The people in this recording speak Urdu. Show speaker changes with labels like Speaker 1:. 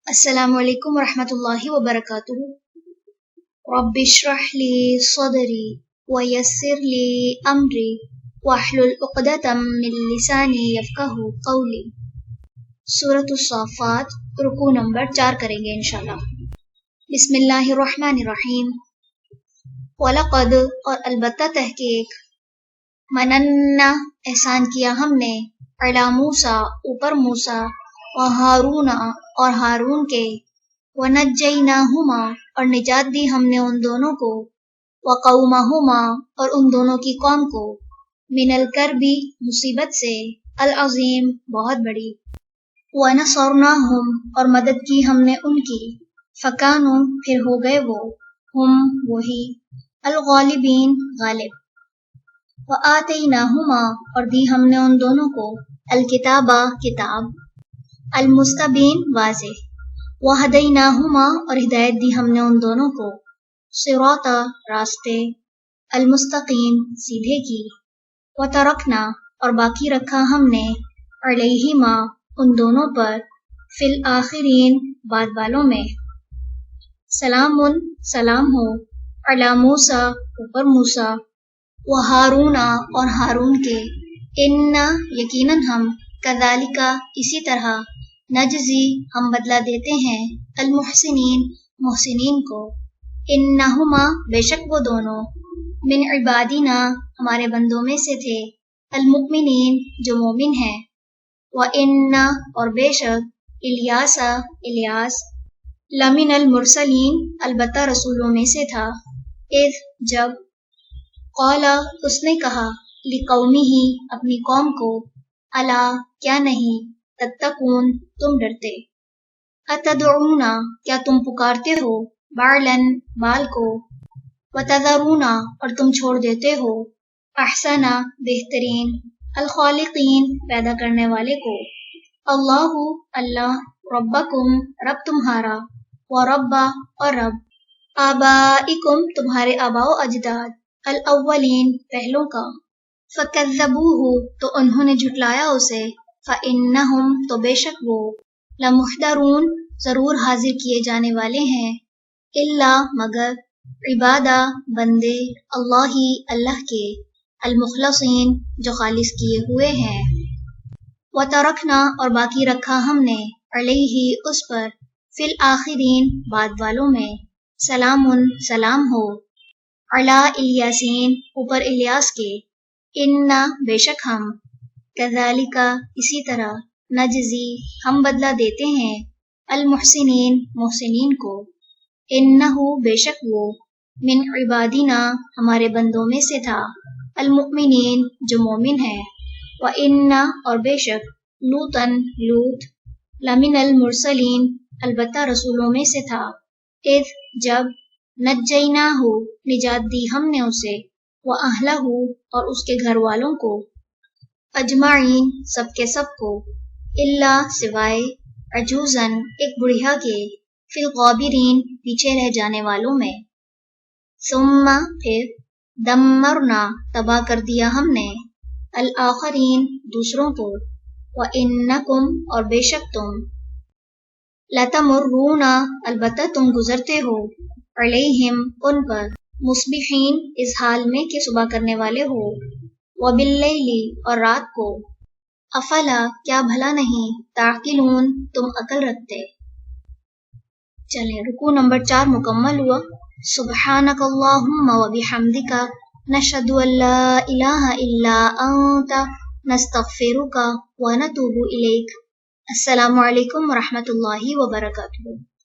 Speaker 1: السلام علیکم ورحمۃ اللہ وبرکاتہ۔ رب اشرح لی صدری ویسر لی امری واحلل عقدۃ من لسانی یفقہوا قولی۔ سورۃ الصافات، رکوع نمبر 4 کریں گے انشاءاللہ۔ بسم اللہ الرحمن الرحیم۔ وَلَقَدْ، اور البتہ تحقیق، مننا، احسان کیا ہم نے، علی موسیٰ، اوپر موسیٰ، وہارون، اور ہارون کے، وَنَجَّيْنَاهُمَا، اور نجات دی ہم نے ان دونوں کو، وَقَوْمَهُمَا، اور ان دونوں کی قوم کو، من الکرب، مصیبت سے، العظیم، بہت بڑی، وَنَصَرْنَاهُمْ، اور مدد کی ہم نے ان کی، فَكَانُوا، پھر ہو گئے وہ، ہم، وہی، الغالبین، غالب، وَآتَيْنَاهُمَا، اور دی ہم نے ان دونوں کو، الکتاب، کتاب، المستبین، واضح، وَهَدَيْنَاهُمَا، اور ہدایت دی ہم نے ان دونوں کو، صراط، راستے، المستقیم، سیدھے کی، وَتَرَکْنَا، اور باقی رکھا ہم نے، علیہما، ان دونوں پر، فی الآخرین، بعد والوں میں، سلام، سلام ہو، علی موسیٰ، اوپر موسیٰ، وہارون، اور ہارون کے، انا، یقیناً ہم، کذالک، اسی طرح، نجزی، ہم بدلہ دیتے ہیں، المحسنین، محسنین کو، انہما، بے شک وہ دونوں، من عبادنا، ہمارے بندوں میں سے تھے، المؤمنین، جو مومن ہیں، وَإِنَّ، اور بے شک، الیاس، الیاس، لمن المرسلین، البتہ رسولوں میں سے تھا، اذ، جب، قال، اس نے کہا، لقومہ، اپنی قوم کو، الا، کیا نہیں، تتقون، تم ڈرتے، اتدعون، کیا تم پکارتے ہو، بعلا، بال کو، وتذرون، اور تم چھوڑ دیتے ہو، احسن، بہترین، الخالقین، پیدا کرنے والے کو، اللہ، اللہ، ربکم، رب تمہارا، ورب، اور رب، آبائکم، تمہارے آباء و اجداد، الاولین، پہلوں کا، فکذبوہ، تو انہوں نے جھٹلایا اسے، فإنہم، تو بے شک وہ، لمحضرون، ضرور حاضر کیے جانے والے ہیں، الا، مگر، عبادہ، بندے، اللہ، اللہ کے، المخلصین، جو خالص کیے ہوئے ہیں، وترکنا، اور باقی رکھا ہم نے، علیہ، اس پر، فی الآخرین، بعد والوں میں، سلام، سلام ہو، علی الیاسین، اوپر الیاس کے، انا، بے شک ہم، کذالک، اسی طرح، نجزی، ہم بدلہ دیتے ہیں، المحسنین، محسنین کو، انہ، بے شک وہ، من عبادنا، ہمارے بندوں میں سے تھا، المؤمنین، جو مومن ہیں، وَإِنَّ، اور بے شک، لوطن، لوط، لمن المرسلین، البتہ رسولوں میں سے تھا، اذ، جب، نجیناہ، نجات دی ہم نے اسے، وَأَہْلَہُ، اور اس کے گھر والوں کو، اجمعین، سب کے سب کو، الا، سوائے، عجوزاً، ایک بڑھیا کے، فی الغابرین، پیچھے رہ جانے والوں میں، ثم، پھر، دمرنا، تباہ کر دیا ہم نے، الآخرین، دوسروں کو، وَإِنَّکم، اور بے شک تم، لَتَمُرُّونَ، البتہ تم گزرتے ہو، علیہم، ان پر، مصبحین، اس حال میں کہ صبح کرنے والے ہو، وباللیل، اور رات کو، افلا، کیا بھلا نہیں، تعقلون، تم عقل رکھتے۔ چلیں، رکوع نمبر 4 مکمل ہوا۔ سبحانک اللہم وبحمدک، نشہد ان لا الہ الا انت، نستغفرک ونتوب الیک۔ السلام علیکم ورحمۃ اللہ وبرکاتہ۔